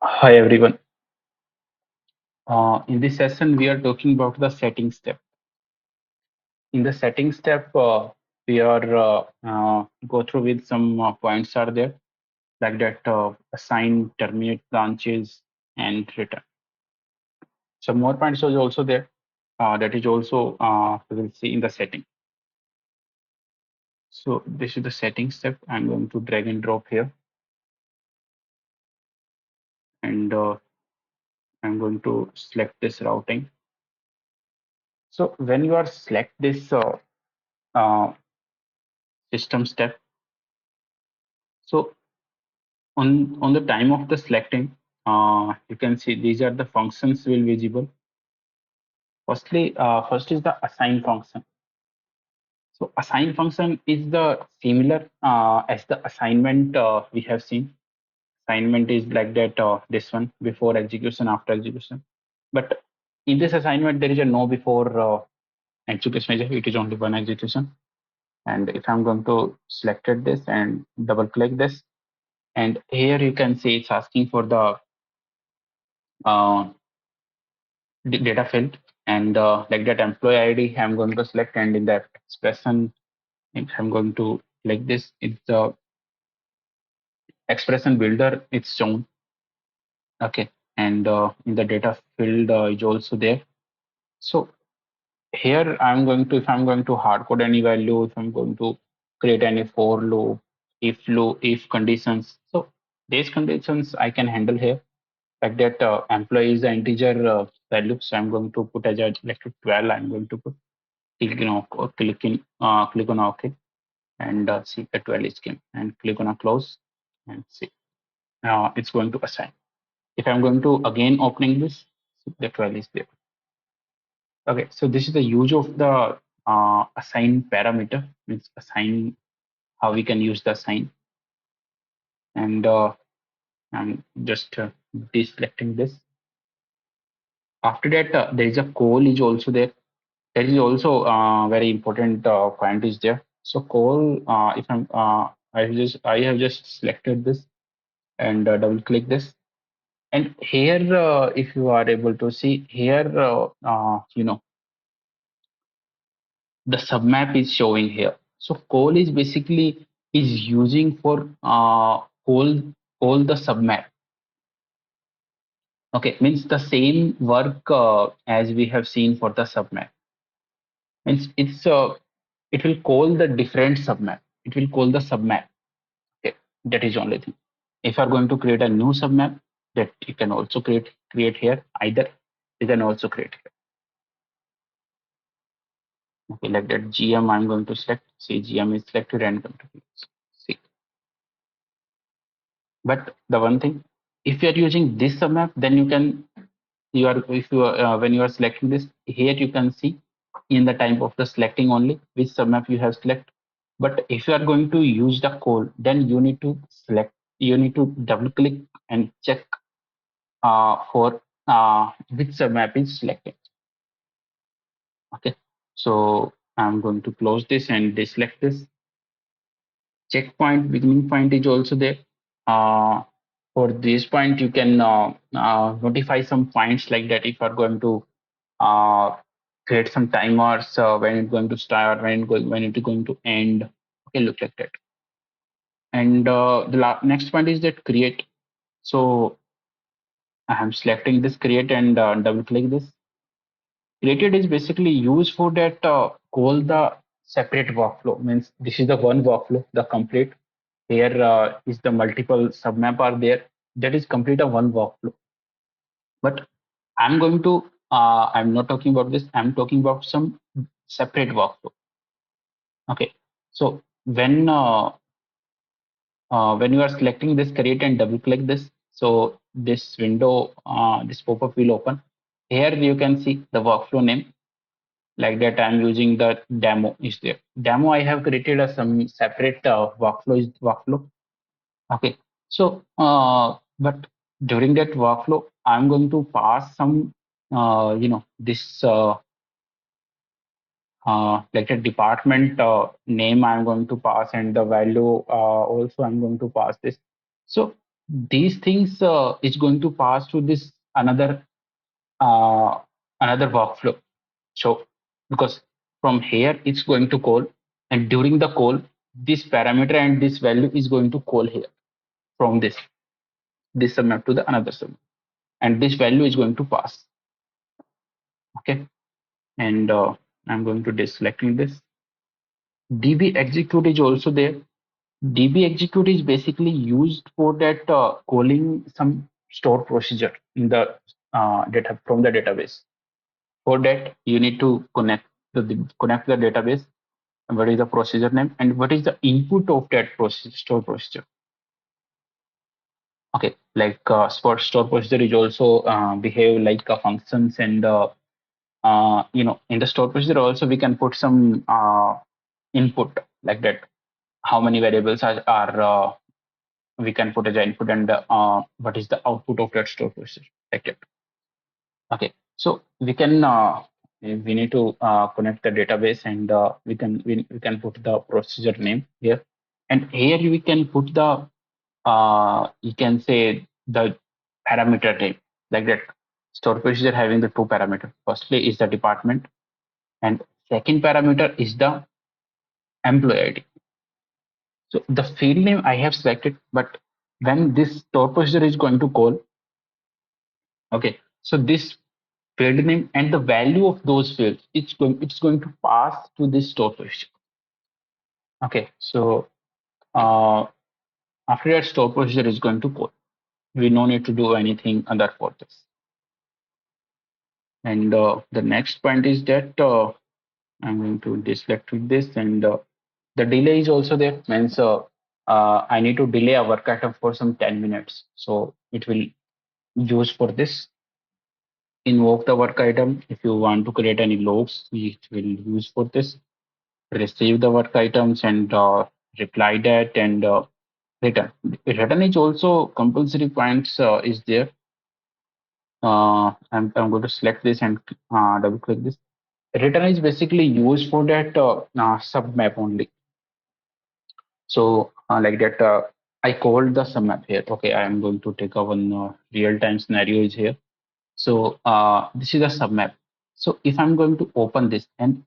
Hi everyone. In this session, we are talking about the setting step. In the setting step, we are go through with some points are there like that assign, terminate branches, and return. Some more points are also there. That is also we will see in the setting. So this is the setting step. I'm going to drag and drop here, and I'm going to select this routing. So when you are select this uh, system step, so on the time of the selecting, you can see these are the functions will visible. First is the assign function. So assign function is the similar as the assignment we have seen. Assignment is like that this one before execution, after execution. But in this assignment there is a no before execution measure. It is only one execution. And if I'm going to select this and double click this, and here you can see it's asking for the uh, data field, and like that employee ID I'm going to select, and in that expression I'm going to like this, it's the expression builder it's shown. Okay, and in the data field is also there. So here I'm going to, if I'm going to hard code any value, if I'm going to create any for loop, if conditions, so these conditions I can handle here. Like that employee is the integer value, so I'm going to put as a like 12. I'm going to put click on OK, and see the 12 is came, and click on a close, and see it's going to assign. If I'm going to again opening this, the 12 is there. Okay, so this is the use of the assign parameter, means assign, how we can use the assign. And I'm just deselecting this. After that, there is a call is also there. There is also very important point is there. So call, if I have just selected this, and double click this. And here, if you are able to see here, the submap is showing here. So call is basically is using for call the submap. Okay, means the same work as we have seen for the submap. Means it will call the different submap. It will call the submap. Okay, that is only thing. If you are going to create a new submap, that you can also create here. Either you can also create here. Okay, like that GM I'm going to select. See, GM is selected and going to see. But the one thing, if you are using this submap, then you are if you are when you are selecting this here, you can see in the time of the selecting only which submap you have select. But if you are going to use the call, then you need to select. You need to double click and check for which submap is selected. Okay, so I'm going to close this and deselect this. Checkpoint beginning point is also there. Uh, for this point, you can notify some points like that if you are going to uh, create some timers when it's going to start, when it is going to end. Okay, look like that. And the next point is that create. So I am selecting this create and double click this. Created is basically used for that call the separate workflow. Means this is the one workflow, the complete. Here is the multiple submap are there. That is complete a one workflow. But I'm not talking about this. I'm talking about some separate workflow. Okay. So when you are selecting this create and double click this, so this window, this pop-up will open. Here you can see the workflow name. Like that, I'm using the demo is there. Demo I have created a some separate workflow. Okay. So but during that workflow, I'm going to pass some this like a department name I'm going to pass, and the value also I'm going to pass this. So these things is going to pass to this uh, another workflow. So because from here it's going to call, and during the call, this parameter and this value is going to call here from this submap to the another submap, and this value is going to pass. Okay, and I'm going to deselecting this. DB execute is also there. DB execute is basically used for that calling some store procedure in the data from the database. For that, you need to connect the database. What is the procedure name and what is the input of that process, store procedure? Okay, like store procedure is also behave like functions, and in the store procedure also we can put some input like that. How many variables are we can put as an input, and what is the output of that store procedure like that. Okay, so we need to connect the database, and we can put the procedure name here, and here we can put the you can say the parameter name like that. Store procedure having the two parameters. Firstly is the department, and second parameter is the employee ID. So the field name I have selected, but when this store procedure is going to call, okay, so this field name and the value of those fields, it's going to pass to this store procedure. Okay, so uh, after that store procedure is going to call, we no need to do anything other for this. And the next point is that I'm going to deselect with this, and the delay is also there. Means I need to delay a work item for some 10 minutes. So it will use for this. Invoke the work item. If you want to create any logs, it will use for this. Receive the work items and reply that, and return. Return is also compulsory points is there. I'm going to select this and double click this. Return is basically used for that submap only. So like that, I called the submap here. Okay, I am going to take a one real-time scenario is here. So this is a submap. So if I'm going to open this, and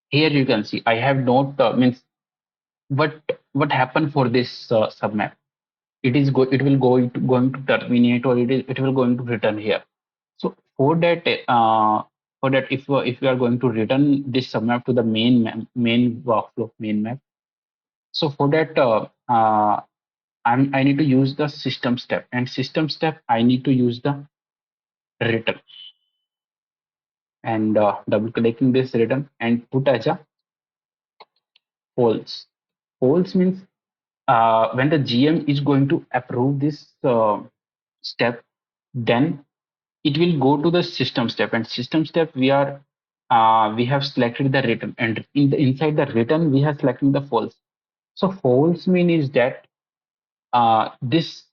here you can see I have not means what happened for this submap. It will going to terminate, or it will going to return here. So for that if we are going to return this submap to the main workflow main map. So for that I need to use the system step, and system step I need to use the return, and double clicking this return and put as a false. False means when the GM is going to approve this step, then it will go to the system step, and system step we have selected the return, and inside the return we have selected the false. So false mean is that this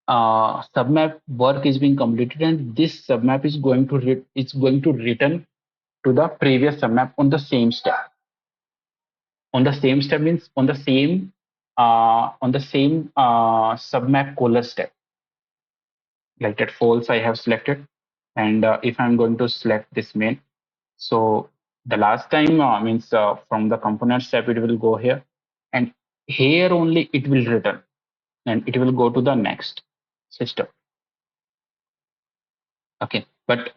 submap work is being completed, and this submap is going to it's going to return to the previous submap on the same step. On the same step means on the same submap caller step, like that false I have selected. And if I'm going to select this main, so the last time means from the component step it will go here, and here only it will return, and it will go to the next system. Okay, but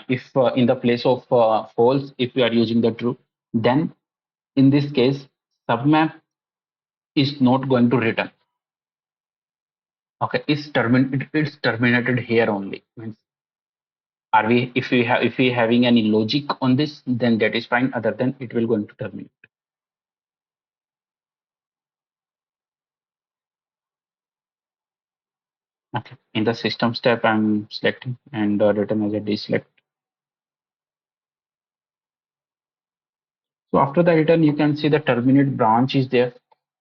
if in the place of false, if we are using the true, then in this case submap is not going to return. Okay, it's terminated here only. Means are we if we having any logic on this, then that is fine. Other than it will going to terminate. Okay, in the system step I'm selecting, and return as a deselect. So after the return, you can see the terminate branch is there.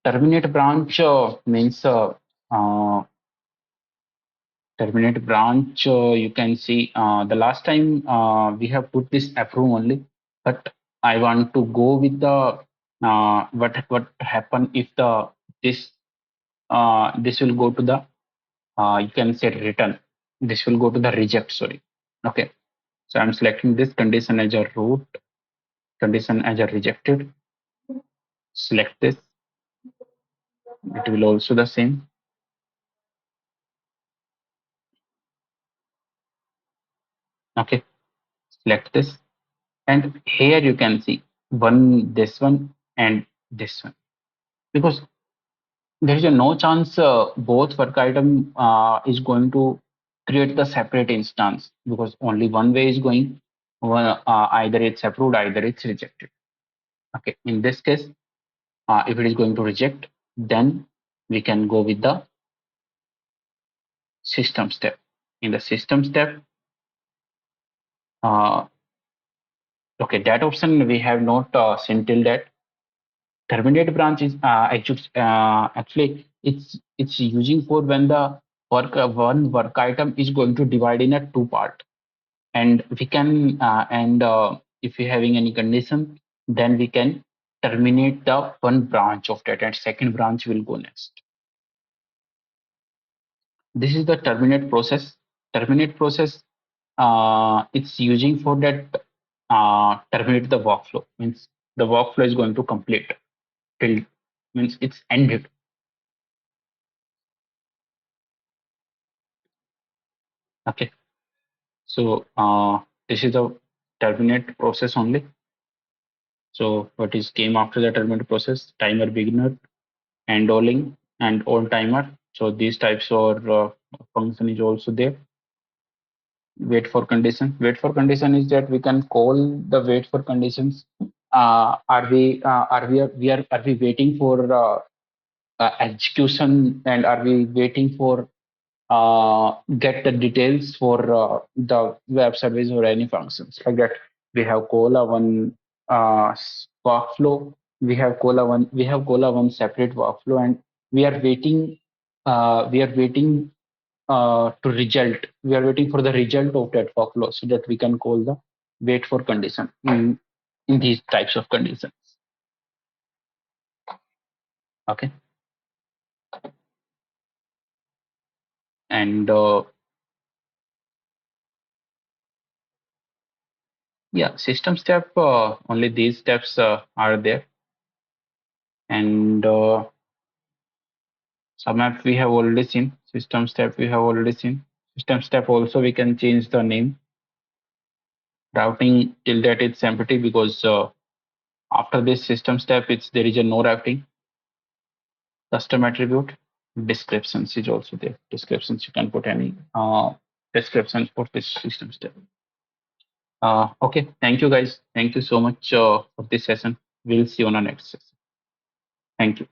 Terminate branch means uh, terminate branch. You can see the last time we have put this approve only, but I want to go with the what happen if the this this will go to the you can say return. This will go to the reject, sorry. Okay. So I'm selecting this condition as a root, condition as a rejected. Select this. It will also the same. Okay. Select this. And here you can see this one and this one. Because there is a no chance both work item is going to create the separate instance, because only one way is going. Either it's approved, either it's rejected. Okay. In this case, if it is going to reject, then we can go with the system step. In the system step, uh, okay, that option we have not seen till that. Terminate branch is actually it's using for when the one work item is going to divide in a two part, and we can and if we having any condition, then we can terminate the one branch of that, and second branch will go next. This is the terminate process. Terminate process, it's using for that terminate the workflow, means the workflow is going to complete till, means it's ended. Okay. So this is the terminate process only. So what is came after the terminate process? Timer beginner, enrolling, and on timer. So these types of function is also there. Wait for condition. Wait for condition is that we can call the wait for conditions. Are we waiting for execution, and are we waiting for get the details for the web service or any functions like that. We have Cola one workflow. We have Cola one separate workflow, and we are waiting. We are waiting to result. We are waiting for the result of that workflow so that we can call the wait for condition in these types of conditions. Okay, and yeah, system step. Only these steps are there, and submap we have already seen. System step we have already seen. System step also we can change the name. Routing till that it's empty, because after this system step it's there is a no routing. Custom attribute descriptions is also there. Descriptions you can put any descriptions for this system step. Okay, thank you guys. Thank you so much for this session. We'll see you on our next session. Thank you.